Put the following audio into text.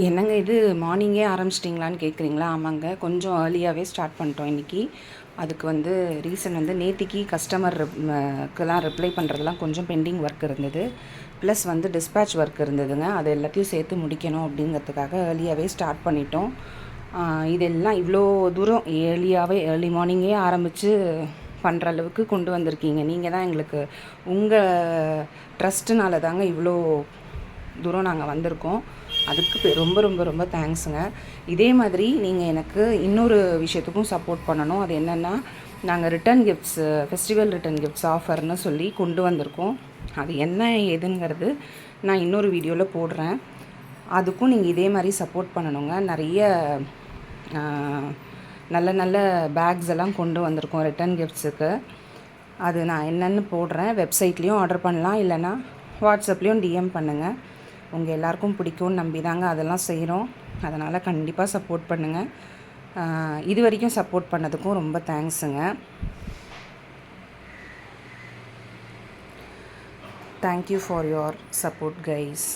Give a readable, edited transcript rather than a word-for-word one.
என்னங்க இது மார்னிங்கே ஆரம்பிச்சிட்டிங்களான்னு கேட்குறீங்களா? ஆமாங்க. கொஞ்சம் ஏர்லியாகவே ஸ்டார்ட் பண்ணிட்டோம் இன்றைக்கி. அதுக்கு ரீசன் நேத்திக்கு கஸ்டமர் க்குலாம் ரிப்ளை பண்ணுறதுலாம் கொஞ்சம் பெண்டிங் ஒர்க் இருந்தது. ப்ளஸ் டிஸ்பேட்ச் ஒர்க் இருந்ததுங்க. அது எல்லாத்தையும் சேர்த்து முடிக்கணும் அப்படிங்கிறதுக்காக ஏர்லியாகவே ஸ்டார்ட் பண்ணிட்டோம். இதெல்லாம் இவ்வளோ தூரம் ஏர்லி மார்னிங்கே ஆரம்பித்து பண்ணுற அளவுக்கு கொண்டு வந்திருக்கீங்க. நீங்கள் தான் எங்களுக்கு உங்கள் ட்ரஸ்ட்டுனால தாங்க இவ்வளோ தூரம் நாங்கள் வந்திருக்கோம். அதுக்கு ரொம்ப ரொம்ப ரொம்ப தேங்க்ஸுங்க. இதே மாதிரி நீங்கள் எனக்கு இன்னொரு விஷயத்துக்கும் சப்போர்ட் பண்ணணும். அது என்னென்னா, நாங்கள் return gifts festival return gifts ஆஃபர்னு சொல்லி கொண்டு வந்திருக்கோம். அது என்ன ஏதுங்கிறது நான் இன்னொரு வீடியோவில் போடுறேன். அதுக்கும் நீங்கள் இதே மாதிரி சப்போர்ட் பண்ணணுங்க. நிறைய நல்ல நல்ல பேக்ஸ் எல்லாம் கொண்டு வந்திருக்கோம் ரிட்டர்ன் கிஃப்ட்ஸுக்கு. அது நான் என்னென்னு போடுறேன். வெப்சைட்லேயும் ஆர்டர் பண்ணலாம், இல்லைனா வாட்ஸ்அப்லேயும் டிஎம் பண்ணுங்கள். உங்கள் எல்லாருக்கும் பிடிக்கும்னு நம்பி தாங்க அதெல்லாம் செய்கிறோம். அதனால் கண்டிப்பாக சப்போர்ட் பண்ணுங்கள். இது வரைக்கும் சப்போர்ட் பண்ணதுக்கும் ரொம்ப தேங்க்ஸுங்க. Thank you for your support guys.